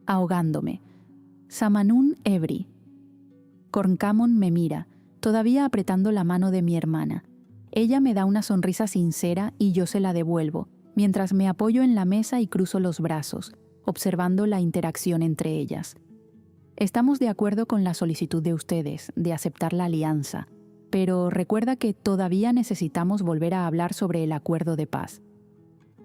ahogándome. Samanún Ebri. Corncamon me mira, todavía apretando la mano de mi hermana. Ella me da una sonrisa sincera y yo se la devuelvo, mientras me apoyo en la mesa y cruzo los brazos, observando la interacción entre ellas. Estamos de acuerdo con la solicitud de ustedes, de aceptar la alianza, pero recuerda que todavía necesitamos volver a hablar sobre el acuerdo de paz.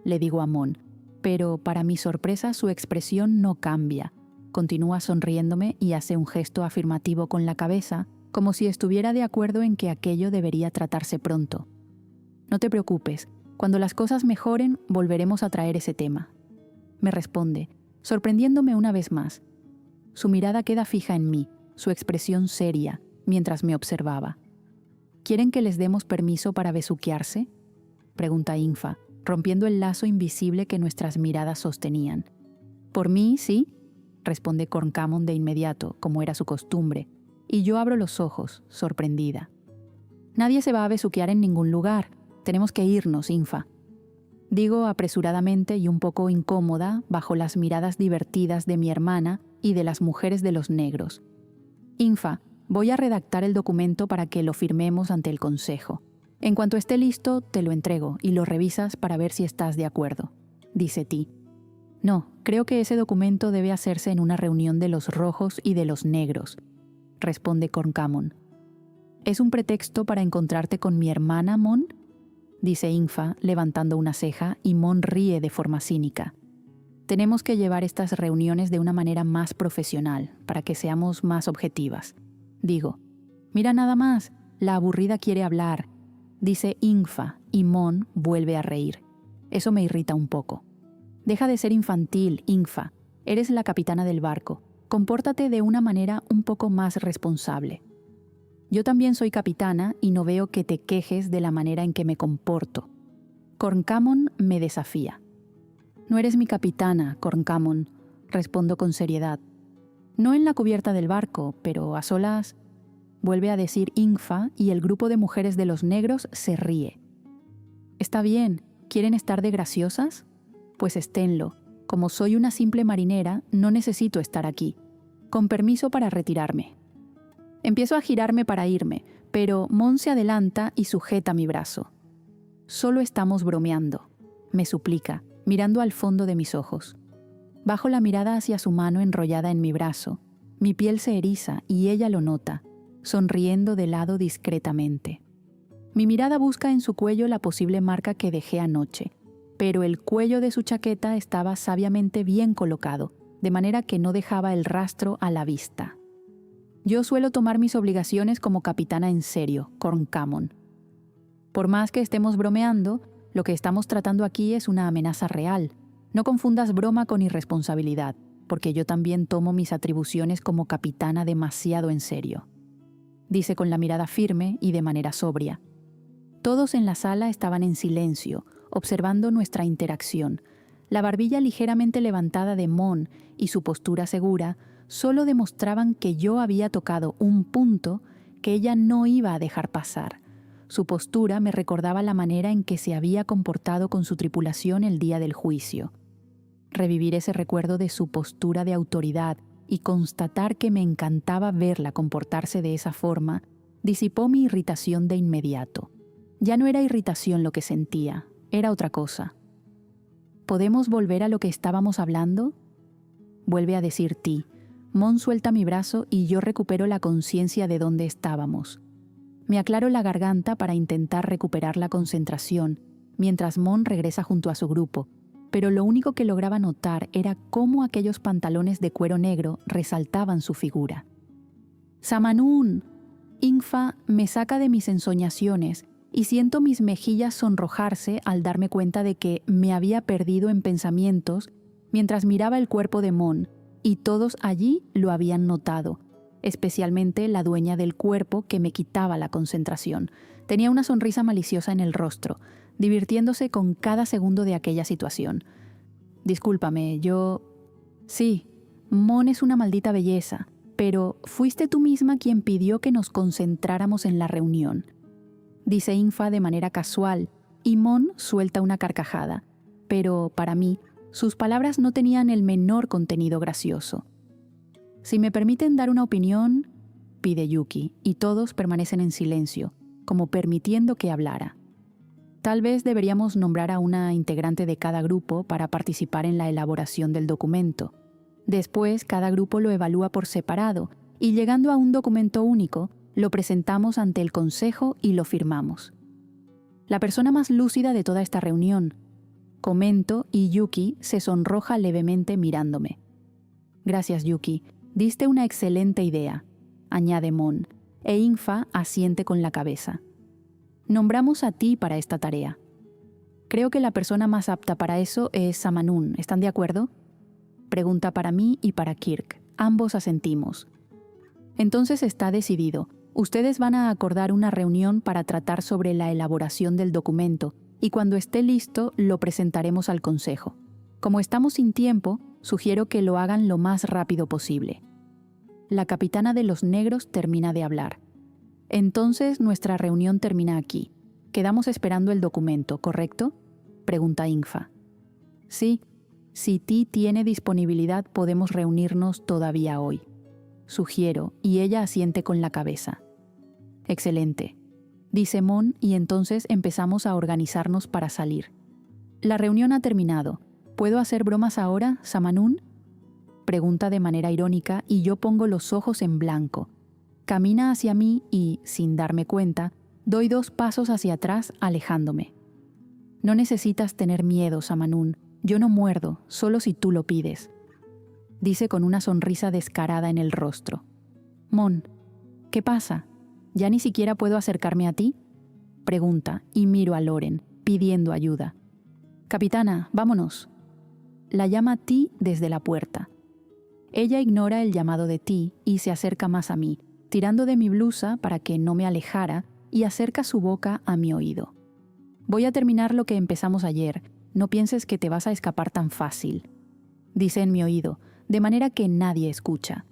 Le digo a Mon, pero para mi sorpresa su expresión no cambia. Continúa sonriéndome y hace un gesto afirmativo con la cabeza, como si estuviera de acuerdo en que aquello debería tratarse pronto. No te preocupes, cuando las cosas mejoren volveremos a traer ese tema. Me responde, sorprendiéndome una vez más. Su mirada queda fija en mí, su expresión seria, mientras me observaba. ¿Quieren que les demos permiso para besuquearse?, pregunta Infa, rompiendo el lazo invisible que nuestras miradas sostenían. Por mí, sí, responde Corncamon de inmediato, como era su costumbre, y yo abro los ojos, sorprendida. Nadie se va a besuquear en ningún lugar. Tenemos que irnos, Infa. Digo apresuradamente y un poco incómoda bajo las miradas divertidas de mi hermana y de las mujeres de los negros. Infa, voy a redactar el documento para que lo firmemos ante el consejo. En cuanto esté listo, te lo entrego y lo revisas para ver si estás de acuerdo, dice Ti. No, creo que ese documento debe hacerse en una reunión de los rojos y de los negros, responde Corncamon. ¿Es un pretexto para encontrarte con mi hermana, Mon?, dice Infa, levantando una ceja, y Mon ríe de forma cínica. Tenemos que llevar estas reuniones de una manera más profesional, para que seamos más objetivas. Digo, mira nada más, la aburrida quiere hablar, dice Infa, y Mon vuelve a reír. Eso me irrita un poco. Deja de ser infantil, Infa. Eres la capitana del barco. Compórtate de una manera un poco más responsable. Yo también soy capitana y no veo que te quejes de la manera en que me comporto. Corncamon me desafía. No eres mi capitana, Corncamon, respondo con seriedad. No en la cubierta del barco, pero a solas, vuelve a decir Infa y el grupo de mujeres de los negros se ríe. Está bien, ¿quieren estar de graciosas? Pues esténlo. Como soy una simple marinera, no necesito estar aquí. Con permiso para retirarme. Empiezo a girarme para irme, pero Mon se adelanta y sujeta mi brazo. Solo estamos bromeando, me suplica, mirando al fondo de mis ojos. Bajo la mirada hacia su mano enrollada en mi brazo. Mi piel se eriza y ella lo nota, sonriendo de lado discretamente. Mi mirada busca en su cuello la posible marca que dejé anoche, pero el cuello de su chaqueta estaba sabiamente bien colocado, de manera que no dejaba el rastro a la vista. Yo suelo tomar mis obligaciones como capitana en serio, Corncamon. Por más que estemos bromeando, lo que estamos tratando aquí es una amenaza real. No confundas broma con irresponsabilidad, porque yo también tomo mis atribuciones como capitana demasiado en serio. Dice con la mirada firme y de manera sobria. Todos en la sala estaban en silencio, observando nuestra interacción. La barbilla ligeramente levantada de Mon y su postura segura solo demostraban que yo había tocado un punto que ella no iba a dejar pasar. Su postura me recordaba la manera en que se había comportado con su tripulación el día del juicio. Revivir ese recuerdo de su postura de autoridad y constatar que me encantaba verla comportarse de esa forma disipó mi irritación de inmediato. Ya no era irritación lo que sentía, era otra cosa. ¿Podemos volver a lo que estábamos hablando?, vuelve a decir Ti. Mon suelta mi brazo y yo recupero la conciencia de dónde estábamos. Me aclaro la garganta para intentar recuperar la concentración, mientras Mon regresa junto a su grupo, pero lo único que lograba notar era cómo aquellos pantalones de cuero negro resaltaban su figura. ¡Samanún! Infa me saca de mis ensoñaciones y siento mis mejillas sonrojarse al darme cuenta de que me había perdido en pensamientos mientras miraba el cuerpo de Mon, y todos allí lo habían notado, especialmente la dueña del cuerpo que me quitaba la concentración. Tenía una sonrisa maliciosa en el rostro, divirtiéndose con cada segundo de aquella situación. Discúlpame, Sí, Mon es una maldita belleza, pero fuiste tú misma quien pidió que nos concentráramos en la reunión, dice Infa de manera casual, y Mon suelta una carcajada, pero para mí Sus palabras no tenían el menor contenido gracioso. «Si me permiten dar una opinión», pide Yuki, y todos permanecen en silencio, como permitiendo que hablara. «Tal vez deberíamos nombrar a una integrante de cada grupo para participar en la elaboración del documento. Después, cada grupo lo evalúa por separado y, llegando a un documento único, lo presentamos ante el consejo y lo firmamos». La persona más lúcida de toda esta reunión, comento, y Yuki se sonroja levemente mirándome. «Gracias, Yuki. Diste una excelente idea», añade Mon, e Infa asiente con la cabeza. «Nombramos a ti para esta tarea. Creo que la persona más apta para eso es Samanun. ¿Están de acuerdo?», pregunta para mí y para Kirk. Ambos asentimos. «Entonces está decidido. Ustedes van a acordar una reunión para tratar sobre la elaboración del documento y cuando esté listo lo presentaremos al consejo. Como estamos sin tiempo, sugiero que lo hagan lo más rápido posible». La capitana de los negros termina de hablar. «Entonces nuestra reunión termina aquí. Quedamos esperando el documento, ¿correcto?», pregunta Infa. «Sí, si Ti tiene disponibilidad podemos reunirnos todavía hoy», sugiero, y ella asiente con la cabeza. «Excelente», dice Mon, y entonces empezamos a organizarnos para salir. «La reunión ha terminado. ¿Puedo hacer bromas ahora, Samanun?», pregunta de manera irónica, y yo pongo los ojos en blanco. Camina hacia mí y, sin darme cuenta, doy 2 pasos hacia atrás, alejándome. «No necesitas tener miedo, Samanun. Yo no muerdo, solo si tú lo pides», dice con una sonrisa descarada en el rostro. «Mon, ¿qué pasa? ¿Ya ni siquiera puedo acercarme a ti?», pregunta, y miro a Loren, pidiendo ayuda. «Capitana, vámonos». La llama Ti desde la puerta. Ella ignora el llamado de Ti y se acerca más a mí, tirando de mi blusa para que no me alejara, y acerca su boca a mi oído. «Voy a terminar lo que empezamos ayer. No pienses que te vas a escapar tan fácil», dice en mi oído, de manera que nadie escucha.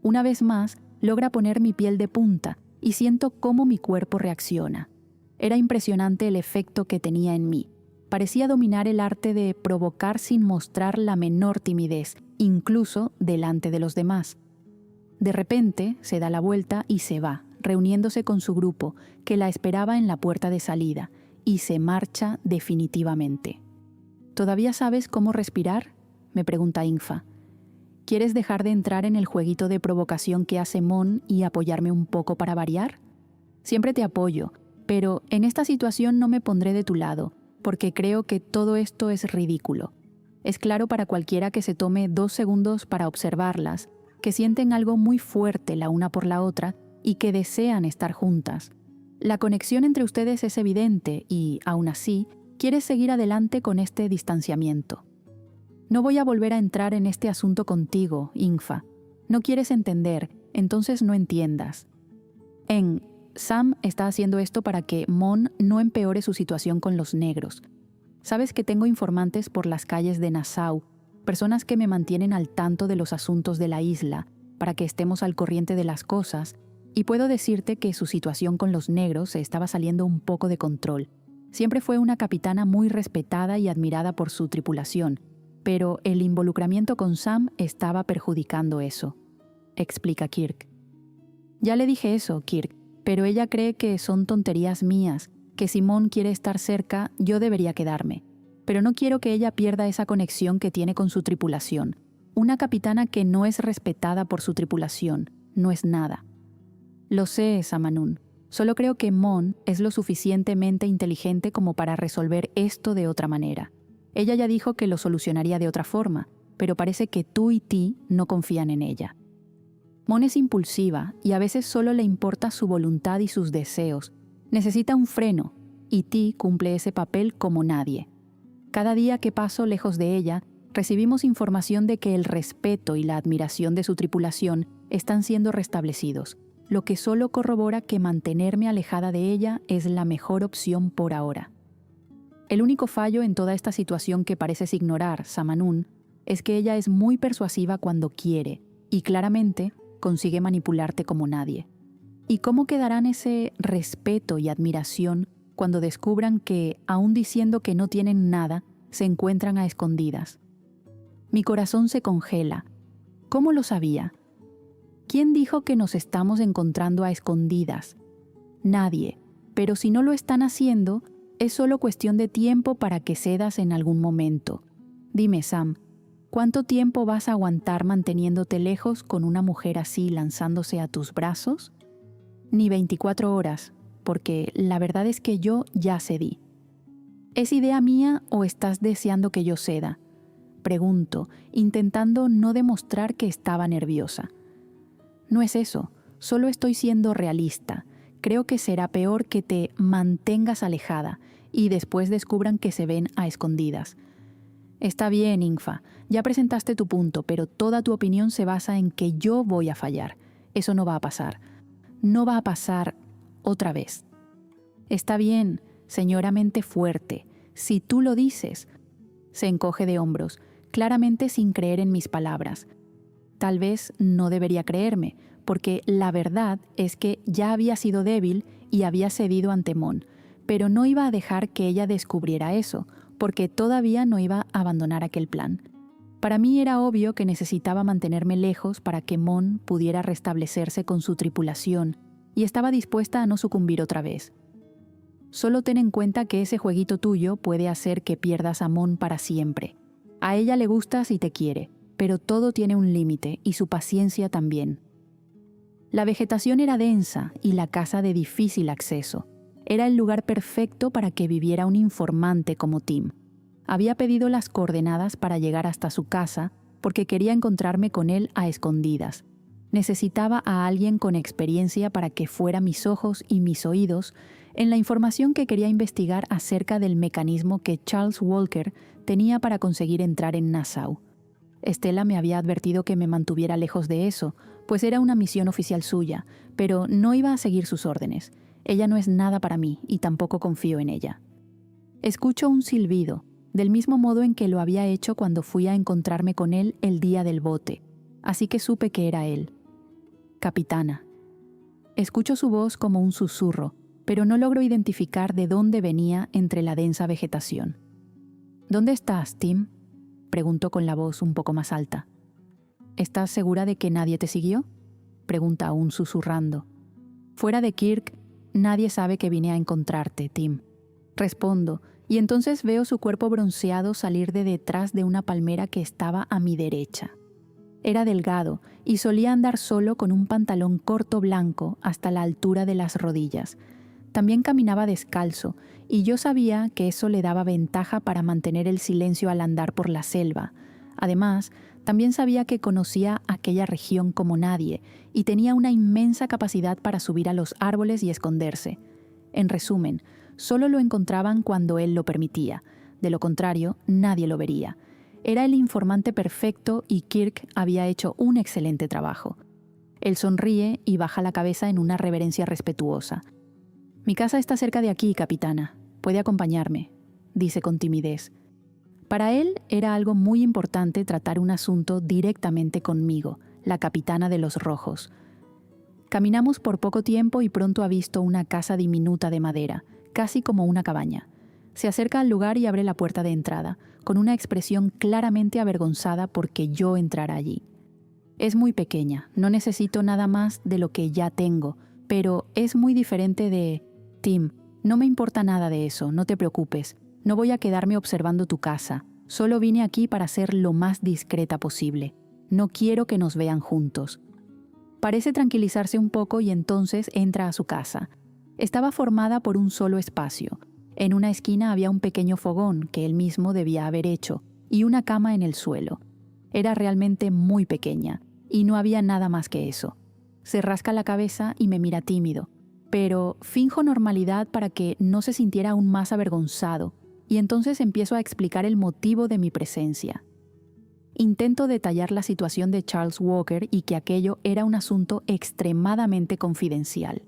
Una vez más, logra poner mi piel de punta y siento cómo mi cuerpo reacciona. Era impresionante el efecto que tenía en mí. Parecía dominar el arte de provocar sin mostrar la menor timidez, incluso delante de los demás. De repente, se da la vuelta y se va, reuniéndose con su grupo, que la esperaba en la puerta de salida, y se marcha definitivamente. «¿Todavía sabes cómo respirar?», me pregunta Infa. «¿Quieres dejar de entrar en el jueguito de provocación que hace Mon y apoyarme un poco para variar? Siempre te apoyo, pero en esta situación no me pondré de tu lado, porque creo que todo esto es ridículo. Es claro para cualquiera que se tome 2 segundos para observarlas, que sienten algo muy fuerte la una por la otra y que desean estar juntas. La conexión entre ustedes es evidente y, aún así, quieres seguir adelante con este distanciamiento. No voy a volver a entrar en este asunto contigo, Infa. No quieres entender, entonces no entiendas. Sam está haciendo esto para que Mon no empeore su situación con los negros. Sabes que tengo informantes por las calles de Nassau, personas que me mantienen al tanto de los asuntos de la isla, para que estemos al corriente de las cosas, y puedo decirte que su situación con los negros se estaba saliendo un poco de control. Siempre fue una capitana muy respetada y admirada por su tripulación, pero el involucramiento con Sam estaba perjudicando eso, explica Kirk. Ya le dije eso, Kirk, pero ella cree que son tonterías mías, que si Mon quiere estar cerca, yo debería quedarme. Pero no quiero que ella pierda esa conexión que tiene con su tripulación. Una capitana que no es respetada por su tripulación no es nada. Lo sé, Samanun. Solo creo que Mon es lo suficientemente inteligente como para resolver esto de otra manera. Ella ya dijo que lo solucionaría de otra forma, pero parece que tú y Ti no confían en ella. Mon es impulsiva y a veces solo le importa su voluntad y sus deseos. Necesita un freno, y Ti cumple ese papel como nadie. Cada día que paso lejos de ella, recibimos información de que el respeto y la admiración de su tripulación están siendo restablecidos, lo que solo corrobora que mantenerme alejada de ella es la mejor opción por ahora. El único fallo en toda esta situación que pareces ignorar, Samanun, es que ella es muy persuasiva cuando quiere, y claramente consigue manipularte como nadie. ¿Y cómo quedarán ese respeto y admiración cuando descubran que, aun diciendo que no tienen nada, se encuentran a escondidas? Mi corazón se congela. ¿Cómo lo sabía? ¿Quién dijo que nos estamos encontrando a escondidas? Nadie. Pero si no lo están haciendo, es solo cuestión de tiempo para que cedas en algún momento. Dime, Sam, ¿cuánto tiempo vas a aguantar manteniéndote lejos con una mujer así lanzándose a tus brazos? Ni 24 horas, porque la verdad es que yo ya cedí. ¿Es idea mía o estás deseando que yo ceda? Pregunto, intentando no demostrar que estaba nerviosa. No es eso, solo estoy siendo realista. Creo que será peor que te mantengas alejada y después descubran que se ven a escondidas. Está bien, Infa, ya presentaste tu punto, pero toda tu opinión se basa en que yo voy a fallar. Eso no va a pasar. No va a pasar otra vez. Está bien, señora mente fuerte. Si tú lo dices. Se encoge de hombros, claramente sin creer en mis palabras. Tal vez no debería creerme, porque la verdad es que ya había sido débil y había cedido ante Mon, pero no iba a dejar que ella descubriera eso, porque todavía no iba a abandonar aquel plan. Para mí era obvio que necesitaba mantenerme lejos para que Mon pudiera restablecerse con su tripulación, y estaba dispuesta a no sucumbir otra vez. Solo ten en cuenta que ese jueguito tuyo puede hacer que pierdas a Mon para siempre. A ella le gustas y te quiere, pero todo tiene un límite y su paciencia también. La vegetación era densa y la casa de difícil acceso. Era el lugar perfecto para que viviera un informante como Tim. Había pedido las coordenadas para llegar hasta su casa porque quería encontrarme con él a escondidas. Necesitaba a alguien con experiencia para que fuera mis ojos y mis oídos en la información que quería investigar acerca del mecanismo que Charles Walker tenía para conseguir entrar en Nassau. Estela me había advertido que me mantuviera lejos de eso, pues era una misión oficial suya, pero no iba a seguir sus órdenes. Ella no es nada para mí y tampoco confío en ella. Escucho un silbido, del mismo modo en que lo había hecho cuando fui a encontrarme con él el día del bote, así que supe que era él. Capitana. Escucho su voz como un susurro, pero no logro identificar de dónde venía entre la densa vegetación. ¿Dónde estás, Tim?, preguntó con la voz un poco más alta. ¿Estás segura de que nadie te siguió?, pregunta aún susurrando. Fuera de Kirk, nadie sabe que vine a encontrarte, Tim. Respondo, y entonces veo su cuerpo bronceado salir de detrás de una palmera que estaba a mi derecha. Era delgado y solía andar solo con un pantalón corto blanco hasta la altura de las rodillas. También caminaba descalzo, y yo sabía que eso le daba ventaja para mantener el silencio al andar por la selva. Además, también sabía que conocía aquella región como nadie, y tenía una inmensa capacidad para subir a los árboles y esconderse. En resumen, solo lo encontraban cuando él lo permitía. De lo contrario, nadie lo vería. Era el informante perfecto y Kirk había hecho un excelente trabajo. Él sonríe y baja la cabeza en una reverencia respetuosa. «Mi casa está cerca de aquí, capitana. Puede acompañarme», dice con timidez. Para él era algo muy importante tratar un asunto directamente conmigo, la capitana de los Rojos. Caminamos por poco tiempo y pronto ha visto una casa diminuta de madera, casi como una cabaña. Se acerca al lugar y abre la puerta de entrada, con una expresión claramente avergonzada porque yo entrara allí. Es muy pequeña, no necesito nada más de lo que ya tengo, pero es muy diferente de... Tim, no me importa nada de eso, no te preocupes. No voy a quedarme observando tu casa. Solo vine aquí para ser lo más discreta posible. No quiero que nos vean juntos. Parece tranquilizarse un poco y entonces entra a su casa. Estaba formada por un solo espacio. En una esquina había un pequeño fogón que él mismo debía haber hecho y una cama en el suelo. Era realmente muy pequeña y no había nada más que eso. Se rasca la cabeza y me mira tímido, pero finjo normalidad para que no se sintiera aún más avergonzado, y entonces empiezo a explicar el motivo de mi presencia. Intento detallar la situación de Charles Walker y que aquello era un asunto extremadamente confidencial.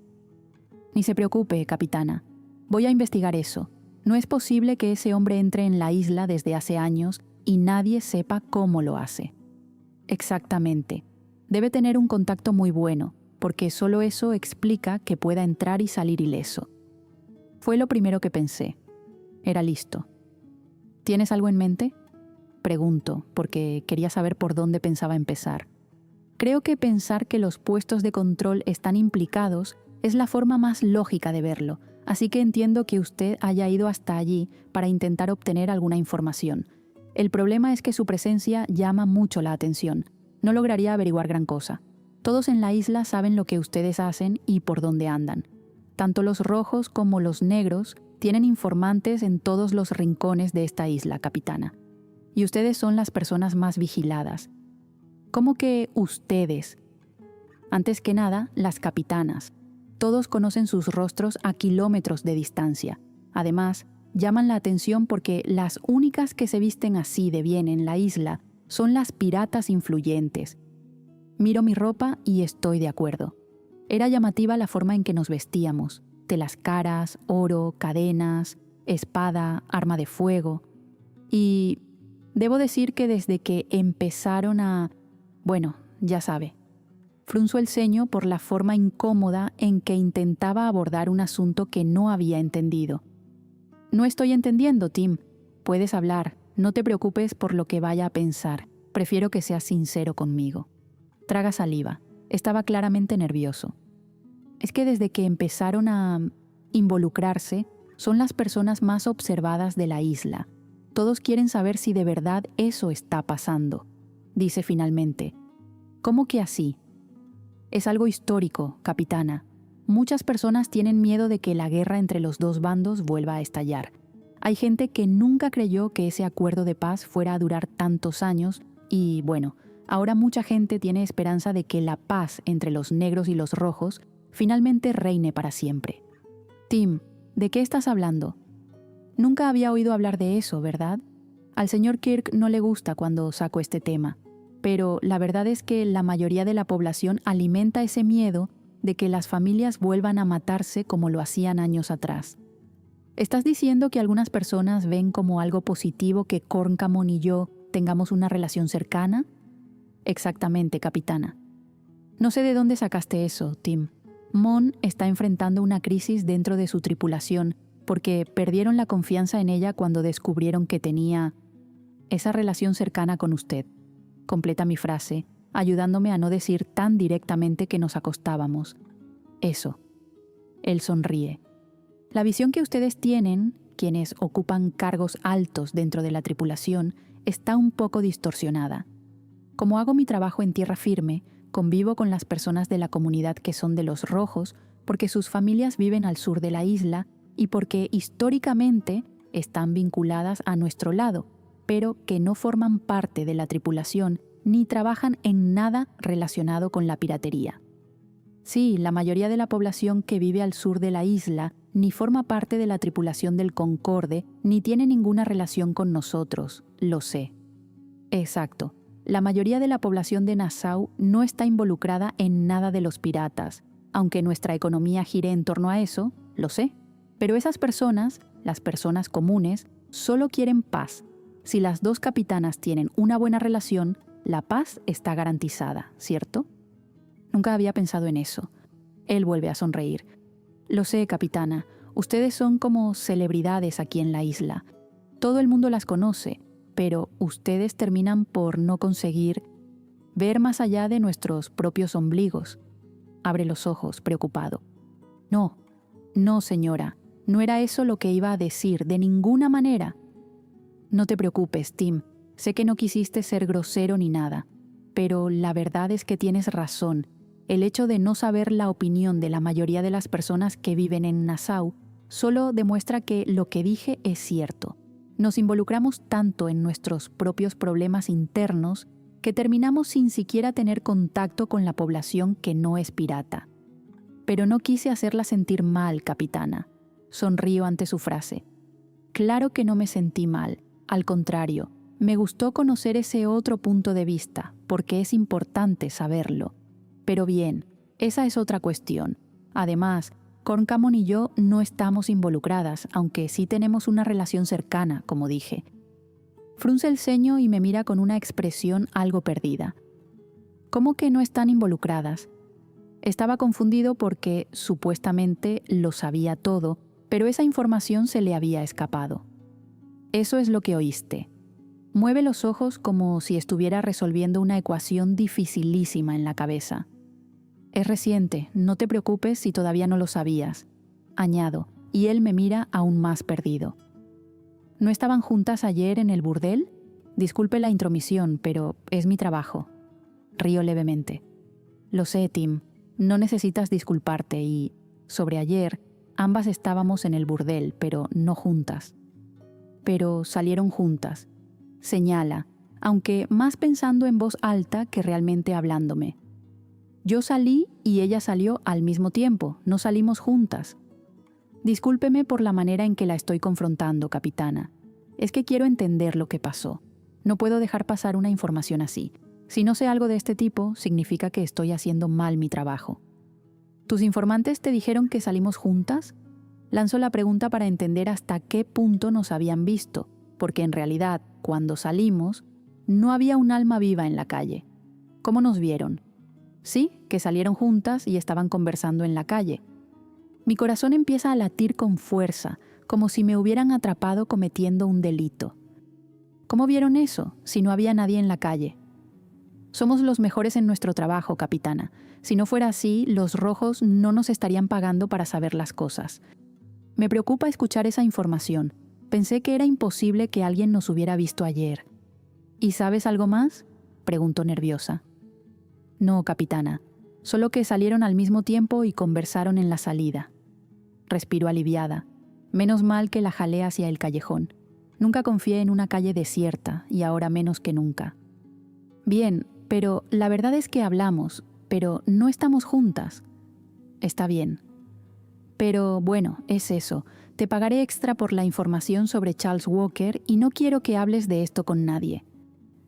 Ni se preocupe, capitana. Voy a investigar eso. No es posible que ese hombre entre en la isla desde hace años y nadie sepa cómo lo hace. Exactamente. Debe tener un contacto muy bueno, porque solo eso explica que pueda entrar y salir ileso. Fue lo primero que pensé. Era listo. ¿Tienes algo en mente?, pregunto, porque quería saber por dónde pensaba empezar. Creo que pensar que los puestos de control están implicados es la forma más lógica de verlo, así que entiendo que usted haya ido hasta allí para intentar obtener alguna información. El problema es que su presencia llama mucho la atención. No lograría averiguar gran cosa. Todos en la isla saben lo que ustedes hacen y por dónde andan. Tanto los rojos como los negros tienen informantes en todos los rincones de esta isla, capitana. Y ustedes son las personas más vigiladas. ¿Cómo que ustedes? Antes que nada, las capitanas. Todos conocen sus rostros a kilómetros de distancia. Además, llaman la atención porque las únicas que se visten así de bien en la isla son las piratas influyentes. Miro mi ropa y estoy de acuerdo. Era llamativa la forma en que nos vestíamos. Telas caras, oro, cadenas, espada, arma de fuego. Y debo decir que desde que empezaron a... Bueno, ya sabe. Frunzo el ceño por la forma incómoda en que intentaba abordar un asunto que no había entendido. No estoy entendiendo, Tim. Puedes hablar. No te preocupes por lo que vaya a pensar. Prefiero que seas sincero conmigo. Traga saliva. Estaba claramente nervioso. Es que desde que empezaron a involucrarse, son las personas más observadas de la isla. Todos quieren saber si de verdad eso está pasando. Dice finalmente. ¿Cómo que así? Es algo histórico, capitana. Muchas personas tienen miedo de que la guerra entre los dos bandos vuelva a estallar. Hay gente que nunca creyó que ese acuerdo de paz fuera a durar tantos años y, bueno, ahora mucha gente tiene esperanza de que la paz entre los negros y los rojos finalmente reine para siempre. Tim, ¿de qué estás hablando? Nunca había oído hablar de eso, ¿verdad? Al señor Kirk no le gusta cuando saco este tema, pero la verdad es que la mayoría de la población alimenta ese miedo de que las familias vuelvan a matarse como lo hacían años atrás. ¿Estás diciendo que algunas personas ven como algo positivo que Corncamon y yo tengamos una relación cercana? Exactamente, capitana. No sé de dónde sacaste eso, Tim. Mon está enfrentando una crisis dentro de su tripulación porque perdieron la confianza en ella cuando descubrieron que tenía esa relación cercana con usted. Completa mi frase, ayudándome a no decir tan directamente que nos acostábamos. Eso. Él sonríe. La visión que ustedes tienen, quienes ocupan cargos altos dentro de la tripulación, está un poco distorsionada. Como hago mi trabajo en tierra firme, convivo con las personas de la comunidad que son de los rojos porque sus familias viven al sur de la isla y porque históricamente están vinculadas a nuestro lado, pero que no forman parte de la tripulación ni trabajan en nada relacionado con la piratería. Sí, la mayoría de la población que vive al sur de la isla ni forma parte de la tripulación del Concorde ni tiene ninguna relación con nosotros, lo sé. Exacto. La mayoría de la población de Nassau no está involucrada en nada de los piratas, aunque nuestra economía gire en torno a eso, lo sé. Pero esas personas, las personas comunes, solo quieren paz. Si las dos capitanas tienen una buena relación, la paz está garantizada, ¿cierto? Nunca había pensado en eso. Él vuelve a sonreír. Lo sé, capitana. Ustedes son como celebridades aquí en la isla. Todo el mundo las conoce, pero ustedes terminan por no conseguir ver más allá de nuestros propios ombligos. Abre los ojos, preocupado. No, señora. No era eso lo que iba a decir, de ninguna manera. No te preocupes, Tim. Sé que no quisiste ser grosero ni nada, pero la verdad es que tienes razón. El hecho de no saber la opinión de la mayoría de las personas que viven en Nassau solo demuestra que lo que dije es cierto. Nos involucramos tanto en nuestros propios problemas internos que terminamos sin siquiera tener contacto con la población que no es pirata. Pero no quise hacerla sentir mal, capitana. Sonrío ante su frase. Claro que no me sentí mal. Al contrario, me gustó conocer ese otro punto de vista, porque es importante saberlo. Pero bien, esa es otra cuestión. Además, Corncamon y yo no estamos involucradas, aunque sí tenemos una relación cercana, como dije. Frunce el ceño y me mira con una expresión algo perdida. ¿Cómo que no están involucradas? Estaba confundido porque, supuestamente, lo sabía todo, pero esa información se le había escapado. Eso es lo que oíste. Mueve los ojos como si estuviera resolviendo una ecuación dificilísima en la cabeza. Es reciente, no te preocupes si todavía no lo sabías. Añado, y él me mira aún más perdido. ¿No estaban juntas ayer en el burdel? Disculpe la intromisión, pero es mi trabajo. Río levemente. Lo sé, Tim. No necesitas disculparte y, sobre ayer, ambas estábamos en el burdel, pero no juntas. Pero salieron juntas. Señala, aunque más pensando en voz alta que realmente hablándome. Yo salí y ella salió al mismo tiempo, no salimos juntas. Discúlpeme por la manera en que la estoy confrontando, capitana. Es que quiero entender lo que pasó. No puedo dejar pasar una información así. Si no sé algo de este tipo, significa que estoy haciendo mal mi trabajo. ¿Tus informantes te dijeron que salimos juntas? Lanzo la pregunta para entender hasta qué punto nos habían visto, porque en realidad, cuando salimos, no había un alma viva en la calle. ¿Cómo nos vieron? Sí, que salieron juntas y estaban conversando en la calle. Mi corazón empieza a latir con fuerza, como si me hubieran atrapado cometiendo un delito. ¿Cómo vieron eso, si no había nadie en la calle? Somos los mejores en nuestro trabajo, capitana. Si no fuera así, los rojos no nos estarían pagando para saber las cosas. Me preocupa escuchar esa información. Pensé que era imposible que alguien nos hubiera visto ayer. ¿Y sabes algo más?, preguntó nerviosa. No, capitana. Solo que salieron al mismo tiempo y conversaron en la salida. Respiro aliviada. Menos mal que la jalé hacia el callejón. Nunca confié en una calle desierta y ahora menos que nunca. Bien, pero la verdad es que hablamos, pero no estamos juntas. Está bien. Pero bueno, es eso. Te pagaré extra por la información sobre Charles Walker y no quiero que hables de esto con nadie.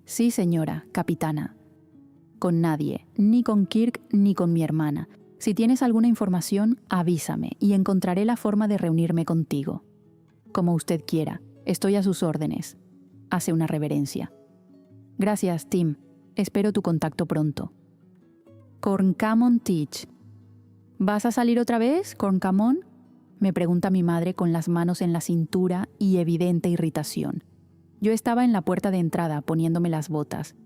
Sí, señora, capitana. Con nadie, ni con Kirk ni con mi hermana. Si tienes alguna información, avísame y encontraré la forma de reunirme contigo. Como usted quiera, estoy a sus órdenes. Hace una reverencia. Gracias, Tim. Espero tu contacto pronto. Corncamon Teach. ¿Vas a salir otra vez, Corncamon?, me pregunta mi madre con las manos en la cintura y evidente irritación. Yo estaba en la puerta de entrada poniéndome las botas.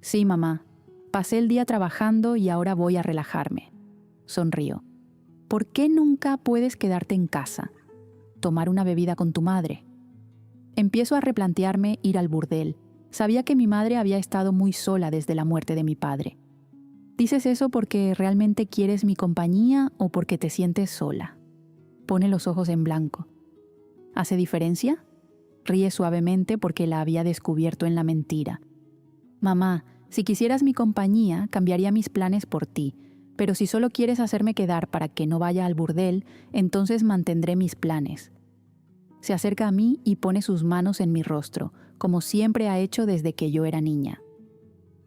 Sí, mamá. Pasé el día trabajando y ahora voy a relajarme. Sonrío. ¿Por qué nunca puedes quedarte en casa? Tomar una bebida con tu madre. Empiezo a replantearme ir al burdel. Sabía que mi madre había estado muy sola desde la muerte de mi padre. ¿Dices eso porque realmente quieres mi compañía o porque te sientes sola? Pone los ojos en blanco. ¿Hace diferencia? Ríe suavemente porque la había descubierto en la mentira. Mamá, si quisieras mi compañía, cambiaría mis planes por ti, pero si solo quieres hacerme quedar para que no vaya al burdel, entonces mantendré mis planes. Se acerca a mí y pone sus manos en mi rostro, como siempre ha hecho desde que yo era niña.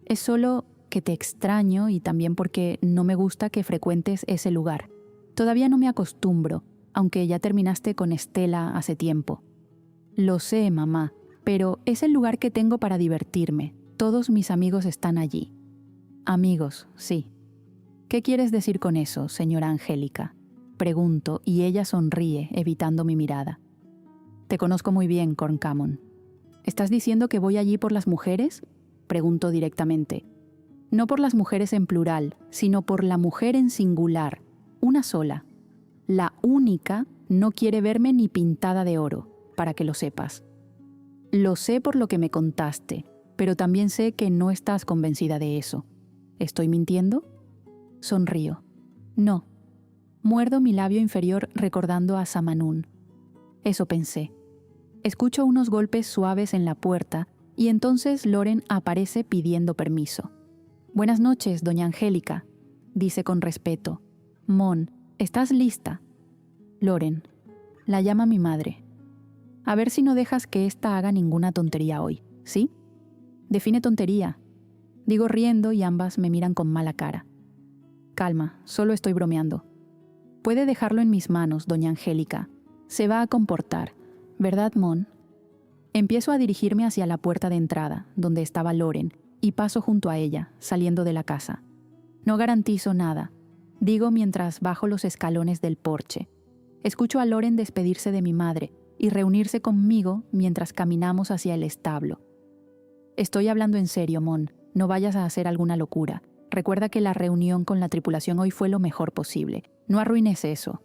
Es solo que te extraño y también porque no me gusta que frecuentes ese lugar. Todavía no me acostumbro, aunque ya terminaste con Estela hace tiempo. Lo sé, mamá, pero es el lugar que tengo para divertirme. Todos mis amigos están allí. Amigos, sí. ¿Qué quieres decir con eso, señora Angélica? Pregunto y ella sonríe, evitando mi mirada. Te conozco muy bien, Corncamon. ¿Estás diciendo que voy allí por las mujeres? Pregunto directamente. No por las mujeres en plural, sino por la mujer en singular, una sola. La única no quiere verme ni pintada de oro, para que lo sepas. Lo sé por lo que me contaste, pero también sé que no estás convencida de eso. ¿Estoy mintiendo? Sonrío. No. Muerdo mi labio inferior recordando a Samanún. Eso pensé. Escucho unos golpes suaves en la puerta y entonces Loren aparece pidiendo permiso. Buenas noches, doña Angélica, dice con respeto. Mon, ¿estás lista? Loren. La llama mi madre. A ver si no dejas que ésta haga ninguna tontería hoy, ¿sí? Define tontería. Digo riendo y ambas me miran con mala cara. Calma, solo estoy bromeando. Puede dejarlo en mis manos, doña Angélica. Se va a comportar, ¿verdad, Mon? Empiezo a dirigirme hacia la puerta de entrada, donde estaba Loren, y paso junto a ella, saliendo de la casa. No garantizo nada, digo mientras bajo los escalones del porche. Escucho a Loren despedirse de mi madre y reunirse conmigo mientras caminamos hacia el establo. Estoy hablando en serio, Mon. No vayas a hacer alguna locura. Recuerda que la reunión con la tripulación hoy fue lo mejor posible. No arruines eso.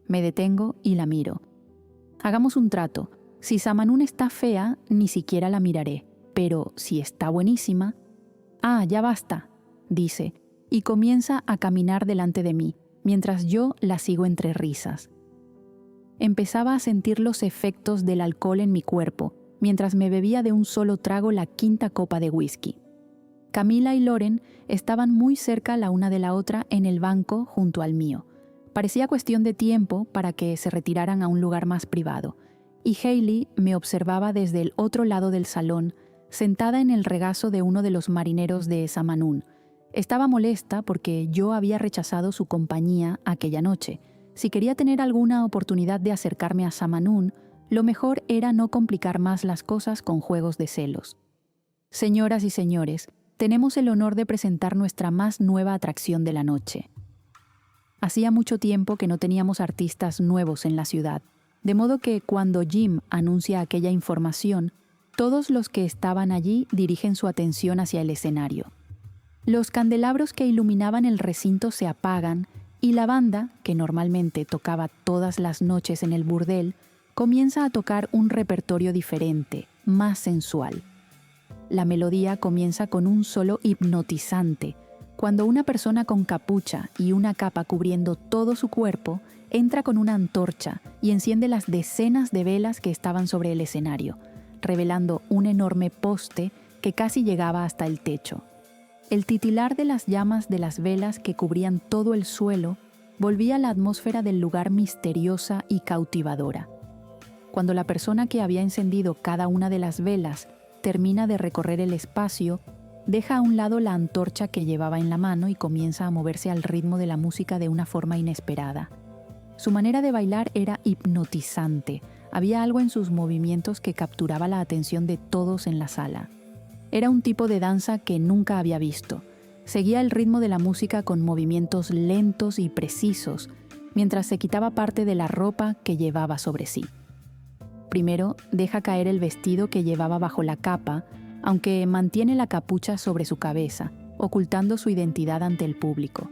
Me detengo y la miro. Hagamos un trato. Si Samanún está fea, ni siquiera la miraré. Pero si está buenísima... Ah, ya basta, dice, y comienza a caminar delante de mí, mientras yo la sigo entre risas. Empezaba a sentir los efectos del alcohol en mi cuerpo, mientras me bebía de un solo trago la 5ª copa de whisky. Camila y Loren estaban muy cerca la una de la otra en el banco junto al mío. Parecía cuestión de tiempo para que se retiraran a un lugar más privado, y Hailey me observaba desde el otro lado del salón, sentada en el regazo de uno de los marineros de Samanún. Estaba molesta porque yo había rechazado su compañía aquella noche. Si quería tener alguna oportunidad de acercarme a Samanún, lo mejor era no complicar más las cosas con juegos de celos. Señoras y señores, tenemos el honor de presentar nuestra más nueva atracción de la noche. Hacía mucho tiempo que no teníamos artistas nuevos en la ciudad, de modo que cuando Jim anuncia aquella información, todos los que estaban allí dirigen su atención hacia el escenario. Los candelabros que iluminaban el recinto se apagan y la banda, que normalmente tocaba todas las noches en el burdel, comienza a tocar un repertorio diferente, más sensual. La melodía comienza con un solo hipnotizante, cuando una persona con capucha y una capa cubriendo todo su cuerpo entra con una antorcha y enciende las decenas de velas que estaban sobre el escenario, revelando un enorme poste que casi llegaba hasta el techo. El titilar de las llamas de las velas que cubrían todo el suelo volvía la atmósfera del lugar misteriosa y cautivadora. Cuando la persona que había encendido cada una de las velas termina de recorrer el espacio, deja a un lado la antorcha que llevaba en la mano y comienza a moverse al ritmo de la música de una forma inesperada. Su manera de bailar era hipnotizante. Había algo en sus movimientos que capturaba la atención de todos en la sala. Era un tipo de danza que nunca había visto. Seguía el ritmo de la música con movimientos lentos y precisos, mientras se quitaba parte de la ropa que llevaba sobre sí. Primero, deja caer el vestido que llevaba bajo la capa, aunque mantiene la capucha sobre su cabeza, ocultando su identidad ante el público.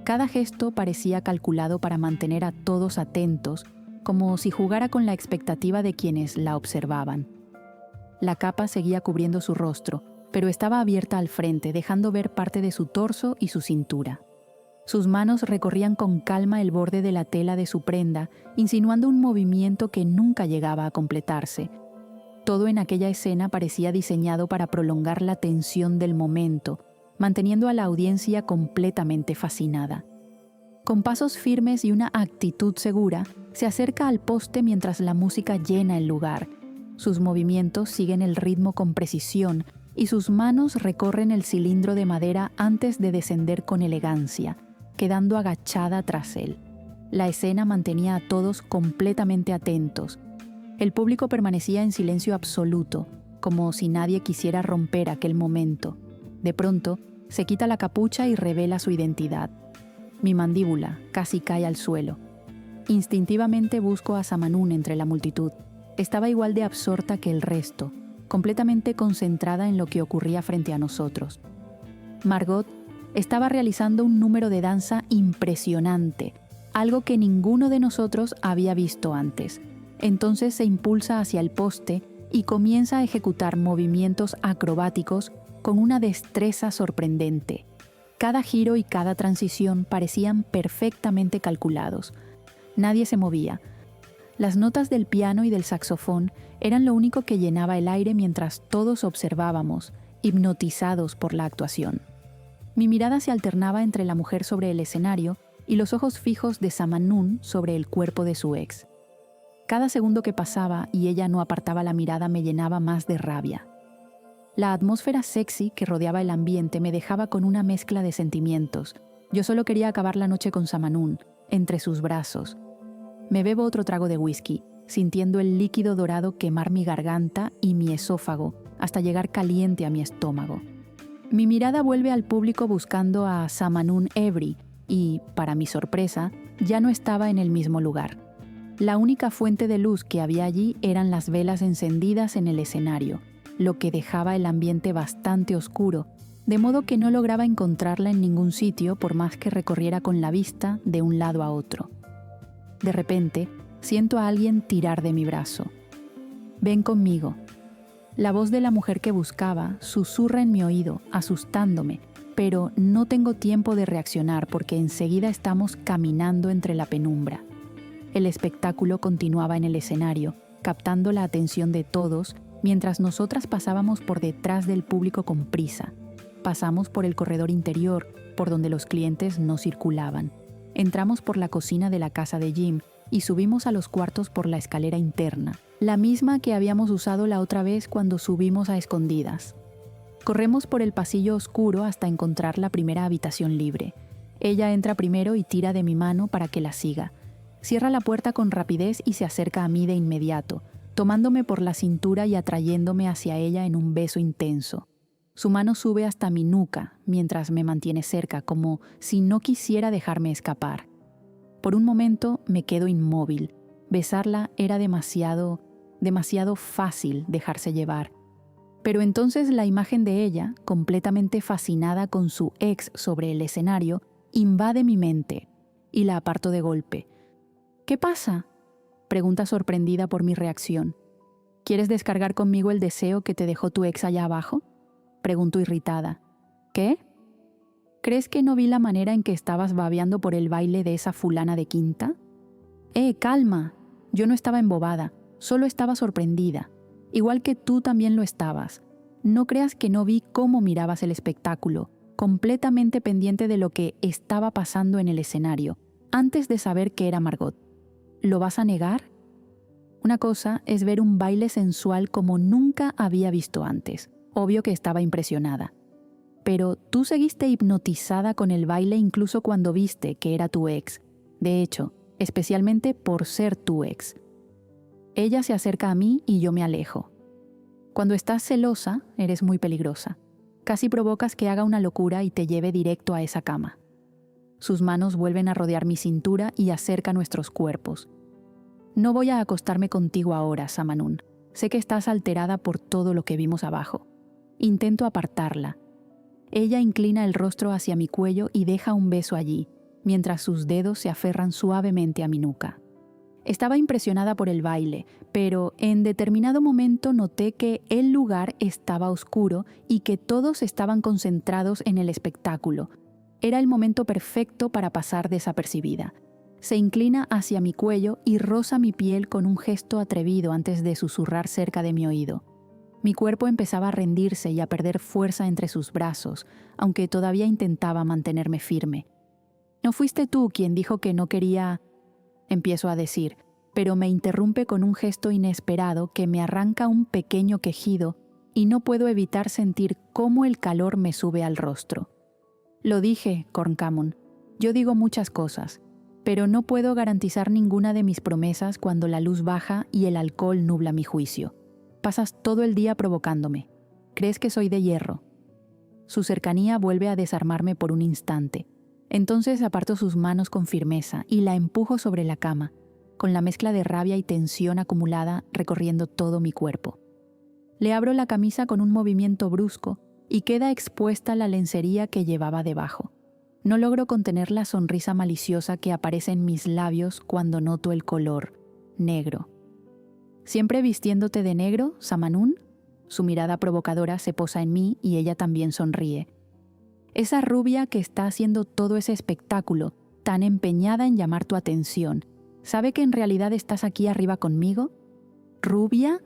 Cada gesto parecía calculado para mantener a todos atentos, como si jugara con la expectativa de quienes la observaban. La capa seguía cubriendo su rostro, pero estaba abierta al frente, dejando ver parte de su torso y su cintura. Sus manos recorrían con calma el borde de la tela de su prenda, insinuando un movimiento que nunca llegaba a completarse. Todo en aquella escena parecía diseñado para prolongar la tensión del momento, manteniendo a la audiencia completamente fascinada. Con pasos firmes y una actitud segura, se acerca al poste mientras la música llena el lugar. Sus movimientos siguen el ritmo con precisión y sus manos recorren el cilindro de madera antes de descender con elegancia, quedando agachada tras él. La escena mantenía a todos completamente atentos. El público permanecía en silencio absoluto, como si nadie quisiera romper aquel momento. De pronto, se quita la capucha y revela su identidad. Mi mandíbula casi cae al suelo. Instintivamente busco a Samanún entre la multitud. Estaba igual de absorta que el resto, completamente concentrada en lo que ocurría frente a nosotros. Margot estaba realizando un número de danza impresionante, algo que ninguno de nosotros había visto antes. Entonces se impulsa hacia el poste y comienza a ejecutar movimientos acrobáticos con una destreza sorprendente. Cada giro y cada transición parecían perfectamente calculados. Nadie se movía. Las notas del piano y del saxofón eran lo único que llenaba el aire mientras todos observábamos, hipnotizados por la actuación. Mi mirada se alternaba entre la mujer sobre el escenario y los ojos fijos de Samanún sobre el cuerpo de su ex. Cada segundo que pasaba y ella no apartaba la mirada me llenaba más de rabia. La atmósfera sexy que rodeaba el ambiente me dejaba con una mezcla de sentimientos. Yo solo quería acabar la noche con Samanún, entre sus brazos. Me bebo otro trago de whisky, sintiendo el líquido dorado quemar mi garganta y mi esófago, hasta llegar caliente a mi estómago. Mi mirada vuelve al público buscando a Samanún Evri y, para mi sorpresa, ya no estaba en el mismo lugar. La única fuente de luz que había allí eran las velas encendidas en el escenario, lo que dejaba el ambiente bastante oscuro, de modo que no lograba encontrarla en ningún sitio por más que recorriera con la vista de un lado a otro. De repente, siento a alguien tirar de mi brazo. «Ven conmigo». La voz de la mujer que buscaba susurra en mi oído, asustándome, pero no tengo tiempo de reaccionar porque enseguida estamos caminando entre la penumbra. El espectáculo continuaba en el escenario, captando la atención de todos, mientras nosotras pasábamos por detrás del público con prisa. Pasamos por el corredor interior, por donde los clientes no circulaban. Entramos por la cocina de la casa de Jim y subimos a los cuartos por la escalera interna, la misma que habíamos usado la otra vez cuando subimos a escondidas. Corremos por el pasillo oscuro hasta encontrar la primera habitación libre. Ella entra primero y tira de mi mano para que la siga. Cierra la puerta con rapidez y se acerca a mí de inmediato, tomándome por la cintura y atrayéndome hacia ella en un beso intenso. Su mano sube hasta mi nuca mientras me mantiene cerca, como si no quisiera dejarme escapar. Por un momento me quedo inmóvil. Besarla era demasiado fácil dejarse llevar. Pero entonces la imagen de ella, completamente fascinada con su ex sobre el escenario, invade mi mente y la aparto de golpe. «¿Qué pasa?», pregunta sorprendida por mi reacción. «¿Quieres descargar conmigo el deseo que te dejó tu ex allá abajo?», pregunto irritada. «¿Qué? ¿Crees que no vi la manera en que estabas babeando por el baile de esa fulana de quinta?». Calma. Yo no estaba embobada, solo estaba sorprendida. Igual que tú también lo estabas. No creas que no vi cómo mirabas el espectáculo, completamente pendiente de lo que estaba pasando en el escenario, antes de saber que era Margot. ¿Lo vas a negar?». Una cosa es ver un baile sensual como nunca había visto antes. Obvio que estaba impresionada. Pero tú seguiste hipnotizada con el baile incluso cuando viste que era tu ex. De hecho, especialmente por ser tu ex. Ella se acerca a mí y yo me alejo. Cuando estás celosa, eres muy peligrosa. Casi provocas que haga una locura y te lleve directo a esa cama. Sus manos vuelven a rodear mi cintura y acerca nuestros cuerpos. «No voy a acostarme contigo ahora, Samanun. Sé que estás alterada por todo lo que vimos abajo». Intento apartarla. Ella inclina el rostro hacia mi cuello y deja un beso allí, mientras sus dedos se aferran suavemente a mi nuca. Estaba impresionada por el baile, pero en determinado momento noté que el lugar estaba oscuro y que todos estaban concentrados en el espectáculo. Era el momento perfecto para pasar desapercibida. Se inclina hacia mi cuello y roza mi piel con un gesto atrevido antes de susurrar cerca de mi oído. Mi cuerpo empezaba a rendirse y a perder fuerza entre sus brazos, aunque todavía intentaba mantenerme firme. «No fuiste tú quien dijo que no quería…», empiezo a decir, pero me interrumpe con un gesto inesperado que me arranca un pequeño quejido y no puedo evitar sentir cómo el calor me sube al rostro. «Lo dije, Corncamon. Yo digo muchas cosas, pero no puedo garantizar ninguna de mis promesas cuando la luz baja y el alcohol nubla mi juicio. Pasas todo el día provocándome. ¿Crees que soy de hierro?». Su cercanía vuelve a desarmarme por un instante. Entonces aparto sus manos con firmeza y la empujo sobre la cama, con la mezcla de rabia y tensión acumulada recorriendo todo mi cuerpo. Le abro la camisa con un movimiento brusco y queda expuesta la lencería que llevaba debajo. No logro contener la sonrisa maliciosa que aparece en mis labios cuando noto el color negro. «¿Siempre vistiéndote de negro, Samanun?». Su mirada provocadora se posa en mí y ella también sonríe. «Esa rubia que está haciendo todo ese espectáculo, tan empeñada en llamar tu atención, ¿sabe que en realidad estás aquí arriba conmigo?». «¿Rubia?»,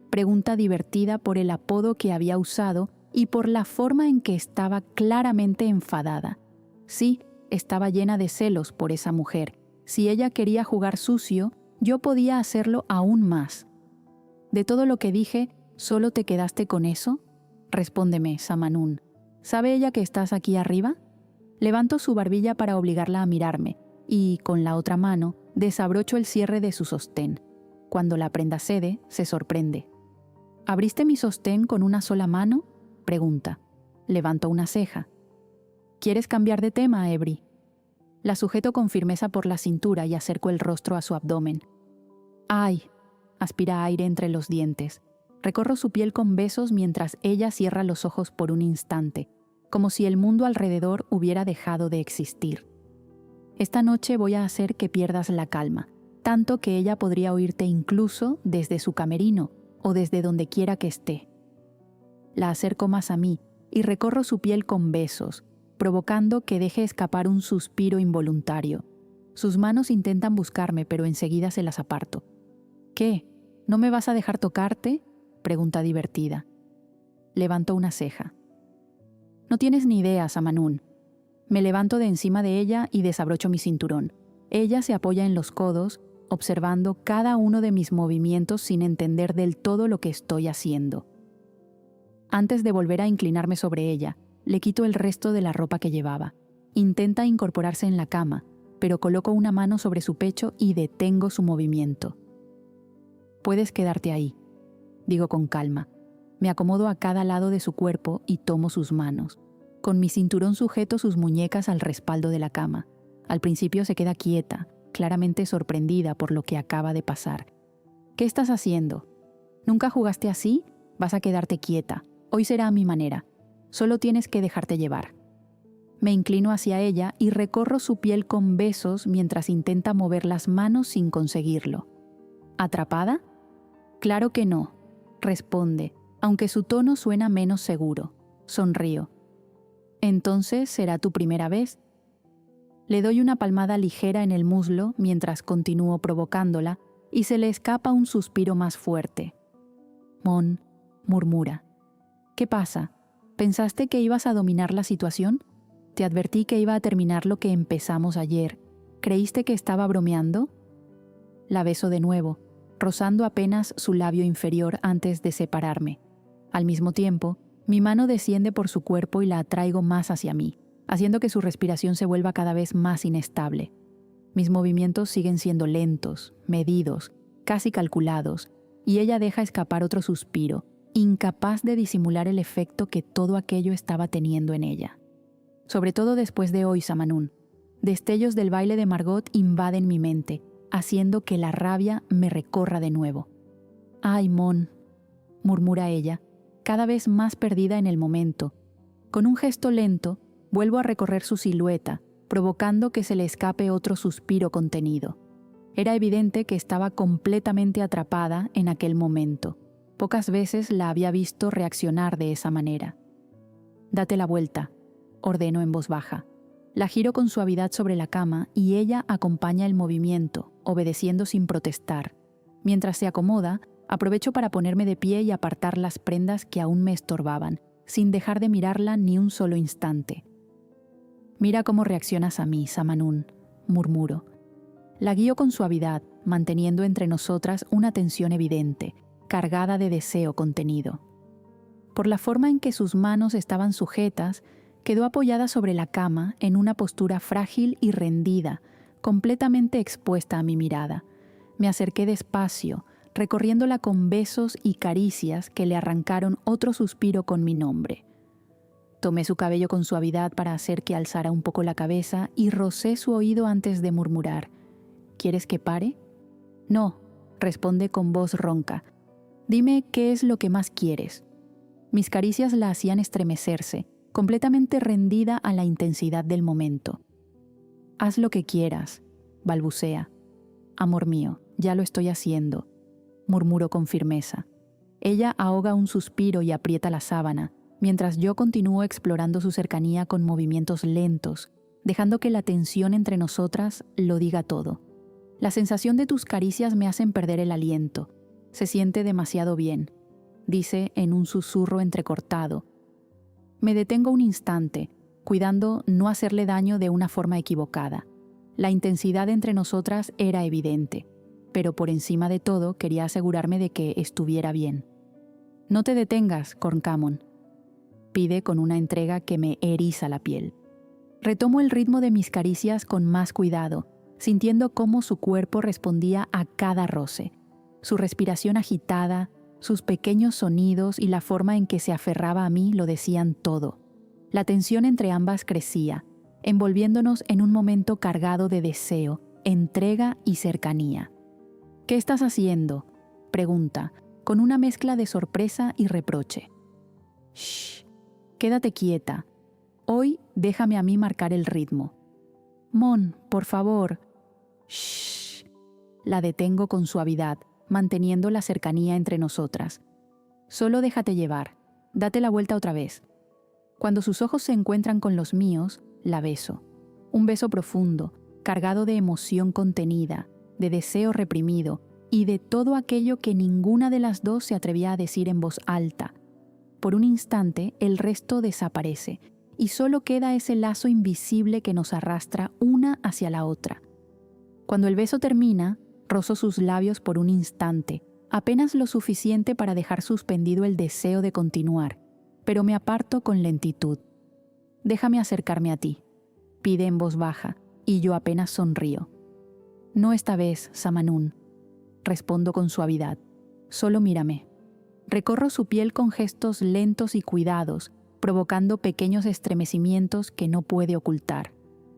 pregunta divertida por el apodo que había usado y por la forma en que estaba claramente enfadada. Sí, estaba llena de celos por esa mujer. Si ella quería jugar sucio, yo podía hacerlo aún más. «¿De todo lo que dije, solo te quedaste con eso?». «Respóndeme, Samanun. ¿Sabe ella que estás aquí arriba?». Levanto su barbilla para obligarla a mirarme y, con la otra mano, desabrocho el cierre de su sostén. Cuando la prenda cede, se sorprende. «¿Abriste mi sostén con una sola mano?», pregunta. Levanto una ceja. «¿Quieres cambiar de tema, Evri?». La sujeto con firmeza por la cintura y acerco el rostro a su abdomen. «Ay», aspira aire entre los dientes. Recorro su piel con besos mientras ella cierra los ojos por un instante, como si el mundo alrededor hubiera dejado de existir. Esta noche voy a hacer que pierdas la calma, tanto que ella podría oírte incluso desde su camerino o desde donde quiera que esté. La acerco más a mí y recorro su piel con besos, provocando que deje escapar un suspiro involuntario. Sus manos intentan buscarme, pero enseguida se las aparto. ¿Qué? ¿No me vas a dejar tocarte?, pregunta divertida. Levanto una ceja. No tienes ni idea, Samanún. Me levanto de encima de ella y desabrocho mi cinturón. Ella se apoya en los codos, observando cada uno de mis movimientos sin entender del todo lo que estoy haciendo. Antes de volver a inclinarme sobre ella, le quito el resto de la ropa que llevaba. Intenta incorporarse en la cama, pero coloco una mano sobre su pecho y detengo su movimiento. Puedes quedarte ahí, digo con calma. Me acomodo a cada lado de su cuerpo y tomo sus manos. Con mi cinturón sujeto sus muñecas al respaldo de la cama. Al principio se queda quieta, claramente sorprendida por lo que acaba de pasar. ¿Qué estás haciendo? ¿Nunca jugaste así? Vas a quedarte quieta. Hoy será a mi manera. Solo tienes que dejarte llevar. Me inclino hacia ella y recorro su piel con besos mientras intenta mover las manos sin conseguirlo. ¿Atrapada? Claro que no, responde, aunque su tono suena menos seguro. Sonrío. Entonces será tu primera vez. Le doy una palmada ligera en el muslo mientras continúo provocándola y se le escapa un suspiro más fuerte. Mon, murmura. ¿Qué pasa? ¿Pensaste que ibas a dominar la situación? Te advertí que iba a terminar lo que empezamos ayer. ¿Creíste que estaba bromeando? La beso de nuevo, rozando apenas su labio inferior antes de separarme. Al mismo tiempo, mi mano desciende por su cuerpo y la atraigo más hacia mí, haciendo que su respiración se vuelva cada vez más inestable. Mis movimientos siguen siendo lentos, medidos, casi calculados, y ella deja escapar otro suspiro, incapaz de disimular el efecto que todo aquello estaba teniendo en ella. Sobre todo después de hoy, Samanún. Destellos del baile de Margot invaden mi mente, haciendo que la rabia me recorra de nuevo. «Ay, Mon», murmura ella, cada vez más perdida en el momento. Con un gesto lento, vuelvo a recorrer su silueta, provocando que se le escape otro suspiro contenido. Era evidente que estaba completamente atrapada en aquel momento. Pocas veces la había visto reaccionar de esa manera. «Date la vuelta», ordeno en voz baja. La giro con suavidad sobre la cama y ella acompaña el movimiento, obedeciendo sin protestar. Mientras se acomoda, aprovecho para ponerme de pie y apartar las prendas que aún me estorbaban, sin dejar de mirarla ni un solo instante. «Mira cómo reaccionas a mí, Samanún», murmuro. La guío con suavidad, manteniendo entre nosotras una tensión evidente, cargada de deseo contenido. Por la forma en que sus manos estaban sujetas, quedó apoyada sobre la cama en una postura frágil y rendida, completamente expuesta a mi mirada. Me acerqué despacio, recorriéndola con besos y caricias que le arrancaron otro suspiro con mi nombre. Tomé su cabello con suavidad para hacer que alzara un poco la cabeza y rocé su oído antes de murmurar. «¿Quieres que pare?» «No», responde con voz ronca. «Dime qué es lo que más quieres». Mis caricias la hacían estremecerse, completamente rendida a la intensidad del momento. «Haz lo que quieras», balbucea. «Amor mío, ya lo estoy haciendo», murmuro con firmeza. Ella ahoga un suspiro y aprieta la sábana, mientras yo continúo explorando su cercanía con movimientos lentos, dejando que la tensión entre nosotras lo diga todo. «La sensación de tus caricias me hacen perder el aliento. Se siente demasiado bien», dice en un susurro entrecortado. Me detengo un instante, cuidando no hacerle daño de una forma equivocada. La intensidad entre nosotras era evidente, pero por encima de todo quería asegurarme de que estuviera bien. «No te detengas, Corncamon», pide con una entrega que me eriza la piel. Retomo el ritmo de mis caricias con más cuidado, sintiendo cómo su cuerpo respondía a cada roce. Su respiración agitada, sus pequeños sonidos y la forma en que se aferraba a mí lo decían todo. La tensión entre ambas crecía, envolviéndonos en un momento cargado de deseo, entrega y cercanía. «¿Qué estás haciendo?», pregunta, con una mezcla de sorpresa y reproche. «Shh, quédate quieta. Hoy déjame a mí marcar el ritmo». «Mon, por favor». «Shh». La detengo con suavidad, manteniendo la cercanía entre nosotras. «Solo déjate llevar. Date la vuelta otra vez». Cuando sus ojos se encuentran con los míos, la beso. Un beso profundo, cargado de emoción contenida, de deseo reprimido y de todo aquello que ninguna de las dos se atrevía a decir en voz alta. Por un instante, el resto desaparece y solo queda ese lazo invisible que nos arrastra una hacia la otra. Cuando el beso termina, rozo sus labios por un instante, apenas lo suficiente para dejar suspendido el deseo de continuar, pero me aparto con lentitud. «Déjame acercarme a ti», pide en voz baja, y yo apenas sonrío. «No esta vez, Samanún», respondo con suavidad. «Solo mírame». Recorro su piel con gestos lentos y cuidados, provocando pequeños estremecimientos que no puede ocultar.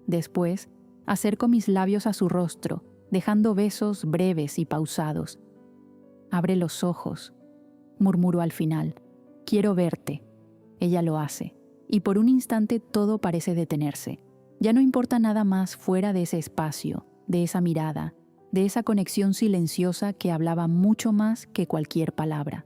Después, acerco mis labios a su rostro, dejando besos breves y pausados. «Abre los ojos», murmuro al final. «Quiero verte». Ella lo hace, y por un instante todo parece detenerse. Ya no importa nada más fuera de ese espacio, de esa mirada, de esa conexión silenciosa que hablaba mucho más que cualquier palabra.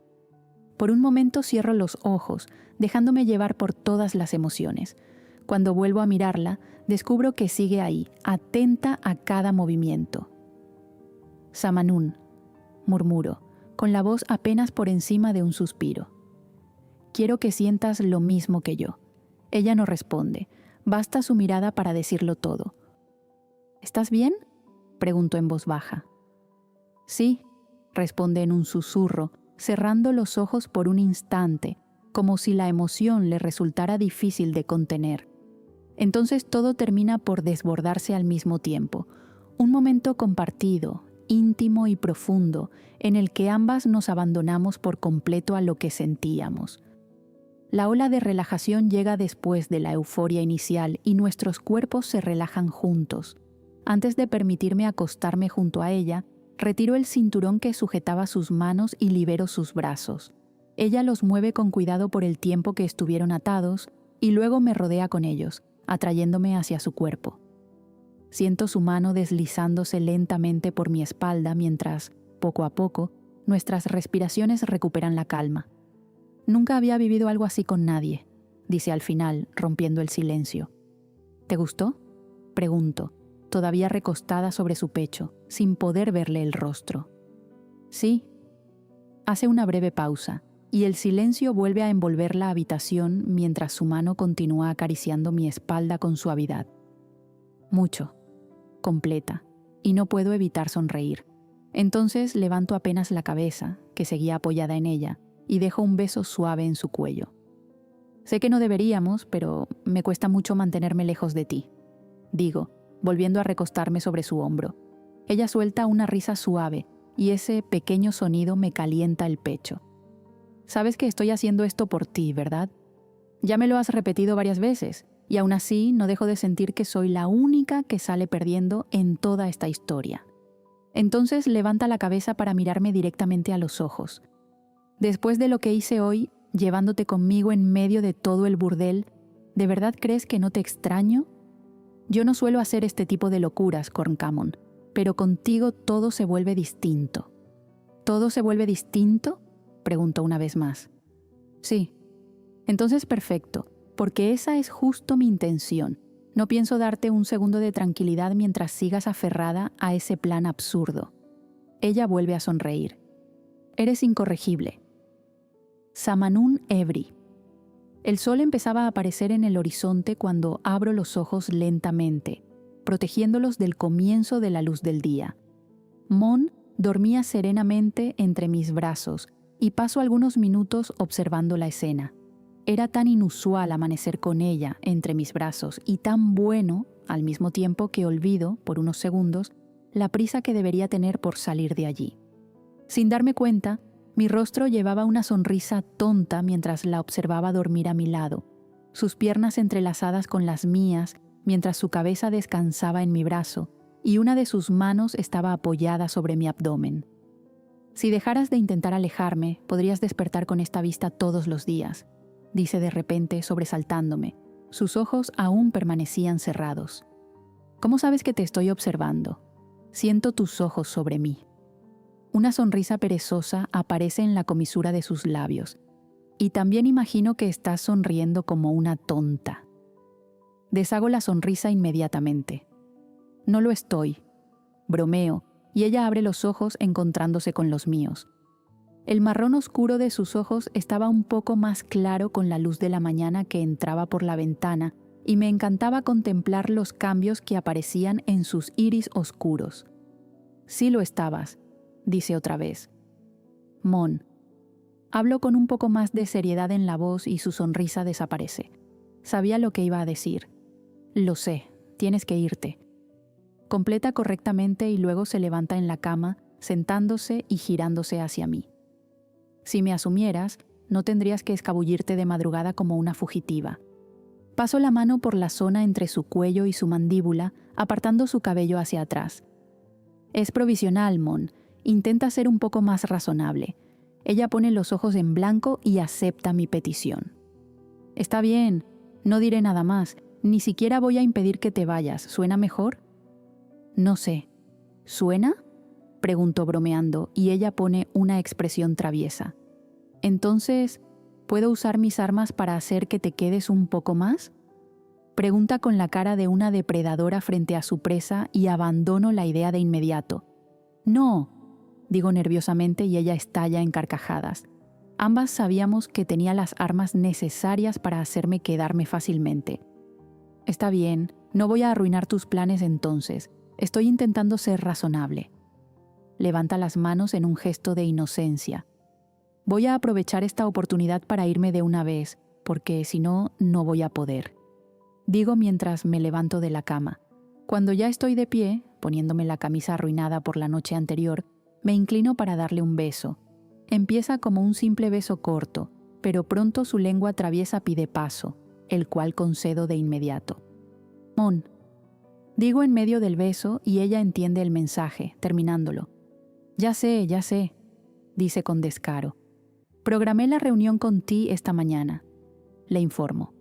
Por un momento cierro los ojos, dejándome llevar por todas las emociones. Cuando vuelvo a mirarla, descubro que sigue ahí, atenta a cada movimiento. «Samanún», murmuro, con la voz apenas por encima de un suspiro. «Quiero que sientas lo mismo que yo». Ella no responde. Basta su mirada para decirlo todo. «¿Estás bien?», pregunto en voz baja. «Sí», responde en un susurro, cerrando los ojos por un instante, como si la emoción le resultara difícil de contener. Entonces todo termina por desbordarse al mismo tiempo. Un momento compartido, íntimo y profundo, en el que ambas nos abandonamos por completo a lo que sentíamos. La ola de relajación llega después de la euforia inicial y nuestros cuerpos se relajan juntos. Antes de permitirme acostarme junto a ella, retiro el cinturón que sujetaba sus manos y libero sus brazos. Ella los mueve con cuidado por el tiempo que estuvieron atados y luego me rodea con ellos, atrayéndome hacia su cuerpo. Siento su mano deslizándose lentamente por mi espalda mientras, poco a poco, nuestras respiraciones recuperan la calma. «Nunca había vivido algo así con nadie», dice al final, rompiendo el silencio. «¿Te gustó?», pregunto, todavía recostada sobre su pecho, sin poder verle el rostro. «Sí». Hace una breve pausa, y el silencio vuelve a envolver la habitación mientras su mano continúa acariciando mi espalda con suavidad. «Mucho», completa, y no puedo evitar sonreír. Entonces levanto apenas la cabeza, que seguía apoyada en ella, y dejo un beso suave en su cuello. «Sé que no deberíamos, pero me cuesta mucho mantenerme lejos de ti», digo, volviendo a recostarme sobre su hombro. Ella suelta una risa suave, y ese pequeño sonido me calienta el pecho. «Sabes que estoy haciendo esto por ti, ¿verdad? Ya me lo has repetido varias veces, y aún así no dejo de sentir que soy la única que sale perdiendo en toda esta historia». Entonces levanta la cabeza para mirarme directamente a los ojos. «Después de lo que hice hoy, llevándote conmigo en medio de todo el burdel, ¿de verdad crees que no te extraño? Yo no suelo hacer este tipo de locuras, Corncamon, pero contigo todo se vuelve distinto». «¿Todo se vuelve distinto?», preguntó una vez más. «Sí». «Entonces perfecto, porque esa es justo mi intención. No pienso darte un segundo de tranquilidad mientras sigas aferrada a ese plan absurdo». Ella vuelve a sonreír. «Eres incorregible». Samanún Evri. El sol empezaba a aparecer en el horizonte cuando abro los ojos lentamente, protegiéndolos del comienzo de la luz del día. Mon dormía serenamente entre mis brazos y paso algunos minutos observando la escena. Era tan inusual amanecer con ella entre mis brazos y tan bueno, al mismo tiempo que olvido, por unos segundos, la prisa que debería tener por salir de allí. Sin darme cuenta, mi rostro llevaba una sonrisa tonta mientras la observaba dormir a mi lado, sus piernas entrelazadas con las mías mientras su cabeza descansaba en mi brazo y una de sus manos estaba apoyada sobre mi abdomen. Si dejaras de intentar alejarme, podrías despertar con esta vista todos los días, dice de repente, sobresaltándome. Sus ojos aún permanecían cerrados. ¿Cómo sabes que te estoy observando? Siento tus ojos sobre mí. Una sonrisa perezosa aparece en la comisura de sus labios, y también imagino que estás sonriendo como una tonta. Deshago la sonrisa inmediatamente. No lo estoy. Bromeo, y ella abre los ojos encontrándose con los míos. El marrón oscuro de sus ojos estaba un poco más claro con la luz de la mañana que entraba por la ventana, y me encantaba contemplar los cambios que aparecían en sus iris oscuros. Sí lo estabas, dice otra vez. Mon. Hablo con un poco más de seriedad en la voz y su sonrisa desaparece. Sabía lo que iba a decir. Lo sé, tienes que irte. Completa correctamente y luego se levanta en la cama, sentándose y girándose hacia mí. Si me asumieras, no tendrías que escabullirte de madrugada como una fugitiva. Paso la mano por la zona entre su cuello y su mandíbula, apartando su cabello hacia atrás. Es provisional, Mon. Intenta ser un poco más razonable. Ella pone los ojos en blanco y acepta mi petición. Está bien, no diré nada más. Ni siquiera voy a impedir que te vayas. ¿Suena mejor? No sé. ¿Suena? Preguntó bromeando, y ella pone una expresión traviesa. Entonces, ¿puedo usar mis armas para hacer que te quedes un poco más? Pregunta con la cara de una depredadora frente a su presa y abandono la idea de inmediato. No, digo nerviosamente y ella estalla en carcajadas. Ambas sabíamos que tenía las armas necesarias para hacerme quedarme fácilmente. Está bien, no voy a arruinar tus planes entonces. Estoy intentando ser razonable. Levanta las manos en un gesto de inocencia. Voy a aprovechar esta oportunidad para irme de una vez, porque si no, no voy a poder. Digo mientras me levanto de la cama. Cuando ya estoy de pie, poniéndome la camisa arruinada por la noche anterior, me inclino para darle un beso. Empieza como un simple beso corto, pero pronto su lengua traviesa pide paso, el cual concedo de inmediato. Mon. Digo en medio del beso y ella entiende el mensaje, terminándolo. Ya sé, dice con descaro. Programé la reunión con Ti esta mañana. Le informo.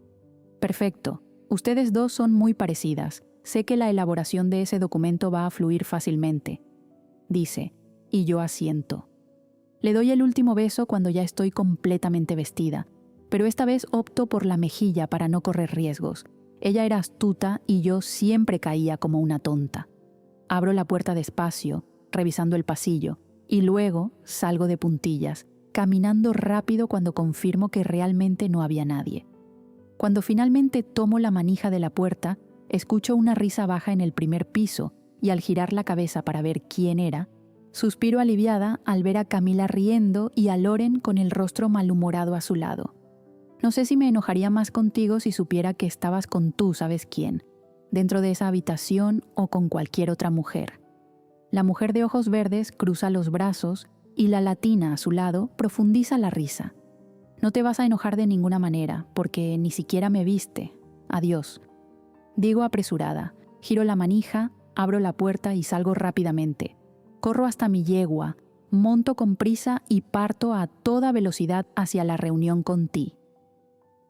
Perfecto. Ustedes dos son muy parecidas. Sé que la elaboración de ese documento va a fluir fácilmente. Dice, y yo asiento. Le doy el último beso cuando ya estoy completamente vestida, pero esta vez opto por la mejilla para no correr riesgos. Ella era astuta y yo siempre caía como una tonta. Abro la puerta despacio, revisando el pasillo, y luego salgo de puntillas, caminando rápido cuando confirmo que realmente no había nadie. Cuando finalmente tomo la manija de la puerta, escucho una risa baja en el primer piso y al girar la cabeza para ver quién era, suspiro aliviada al ver a Camila riendo y a Loren con el rostro malhumorado a su lado. No sé si me enojaría más contigo si supiera que estabas con tú sabes quién, dentro de esa habitación o con cualquier otra mujer. La mujer de ojos verdes cruza los brazos y la latina a su lado profundiza la risa. No te vas a enojar de ninguna manera, porque ni siquiera me viste. Adiós. Digo apresurada, giro la manija, abro la puerta y salgo rápidamente. Corro hasta mi yegua, monto con prisa y parto a toda velocidad hacia la reunión con Ti.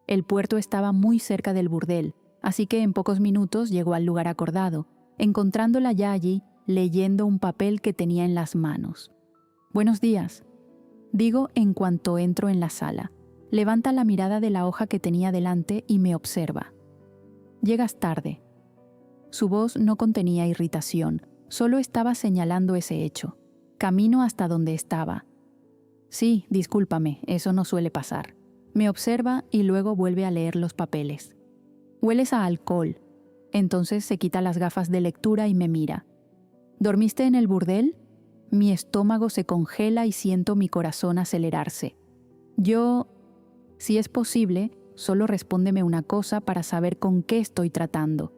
El puerto estaba muy cerca del burdel, así que en pocos minutos llego al lugar acordado, encontrándola ya allí, leyendo un papel que tenía en las manos. Buenos días, digo en cuanto entro en la sala. Levanta la mirada de la hoja que tenía delante y me observa. Llegas tarde. Su voz no contenía irritación, solo estaba señalando ese hecho. Camino hasta donde estaba. Sí, discúlpame, eso no suele pasar. Me observa y luego vuelve a leer los papeles. Hueles a alcohol. Entonces se quita las gafas de lectura y me mira. ¿Dormiste en el burdel? Mi estómago se congela y siento mi corazón acelerarse. Si es posible, solo respóndeme una cosa para saber con qué estoy tratando.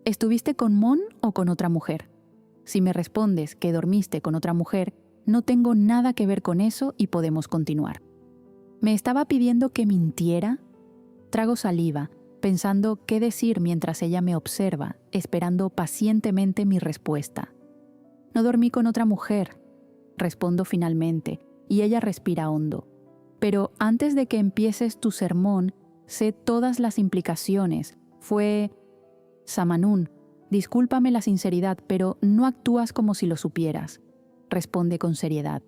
¿Estuviste con Mon o con otra mujer? Si me respondes que dormiste con otra mujer, no tengo nada que ver con eso y podemos continuar. ¿Me estaba pidiendo que mintiera? Trago saliva, pensando qué decir mientras ella me observa, esperando pacientemente mi respuesta. No dormí con otra mujer. respondo finalmente, y ella respira hondo. Pero antes de que empieces tu sermón, sé todas las implicaciones. Samanún, discúlpame la sinceridad, pero no actúas como si lo supieras, responde con seriedad.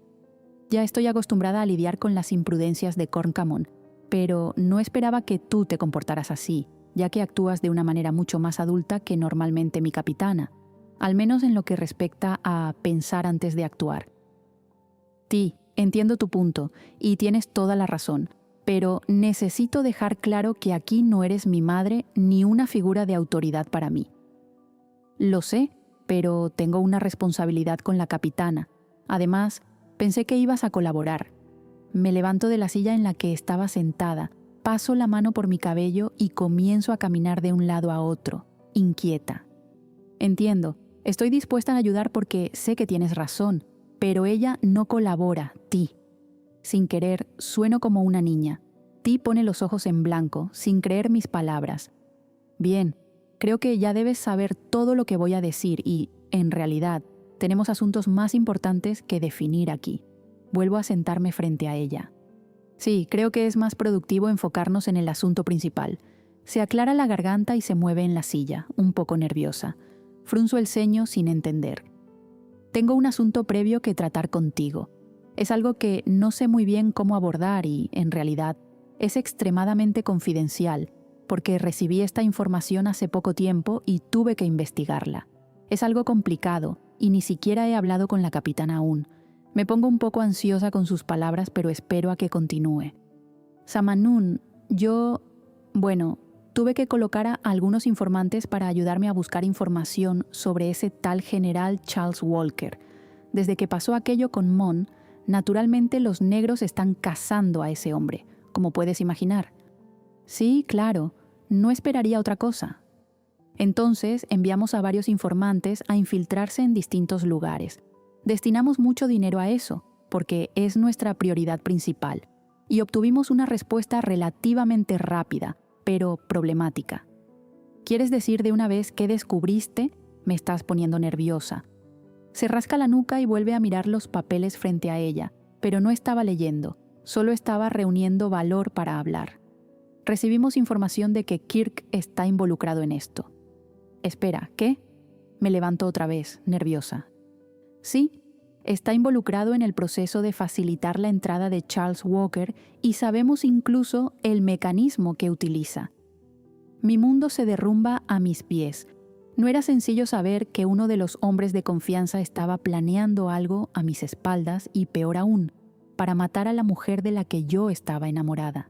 Ya estoy acostumbrada a lidiar con las imprudencias de Corncamon, pero no esperaba que tú te comportaras así, ya que actúas de una manera mucho más adulta que normalmente mi capitana, al menos en lo que respecta a pensar antes de actuar. Ti, entiendo tu punto, y tienes toda la razón, pero necesito dejar claro que aquí no eres mi madre ni una figura de autoridad para mí. Lo sé, pero tengo una responsabilidad con la capitana. Además, pensé que ibas a colaborar. Me levanto de la silla en la que estaba sentada, paso la mano por mi cabello y comienzo a caminar de un lado a otro, inquieta. Entiendo, estoy dispuesta a ayudar porque sé que tienes razón, pero ella no colabora, Ti. Sin querer, sueno como una niña. Ti pone los ojos en blanco, sin creer mis palabras. Bien, creo que ya debes saber todo lo que voy a decir y, en realidad, tenemos asuntos más importantes que definir aquí. Vuelvo a sentarme frente a ella. Sí, creo que es más productivo enfocarnos en el asunto principal. Se aclara la garganta y se mueve en la silla, un poco nerviosa. Frunzo el ceño sin entender. Tengo un asunto previo que tratar contigo. Es algo que no sé muy bien cómo abordar y, en realidad, es extremadamente confidencial, porque recibí esta información hace poco tiempo y tuve que investigarla. Es algo complicado y ni siquiera he hablado con la capitana aún. Me pongo un poco ansiosa con sus palabras, pero espero a que continúe. Samanún, tuve que colocar a algunos informantes para ayudarme a buscar información sobre ese tal general Charles Walker. Desde que pasó aquello con Mon, naturalmente los negros están cazando a ese hombre, como puedes imaginar. Sí, claro, no esperaría otra cosa. Entonces enviamos a varios informantes a infiltrarse en distintos lugares. Destinamos mucho dinero a eso, porque es nuestra prioridad principal, y obtuvimos una respuesta relativamente rápida, pero problemática. ¿Quieres decir de una vez qué descubriste? Me estás poniendo nerviosa. Se rasca la nuca y vuelve a mirar los papeles frente a ella, pero no estaba leyendo, solo estaba reuniendo valor para hablar. Recibimos información de que Kirk está involucrado en esto. Espera, ¿qué? Me levanto otra vez, nerviosa. Sí, está involucrado en el proceso de facilitar la entrada de Charles Walker y sabemos incluso el mecanismo que utiliza. Mi mundo se derrumba a mis pies. No era sencillo saber que uno de los hombres de confianza estaba planeando algo a mis espaldas y, peor aún, para matar a la mujer de la que yo estaba enamorada.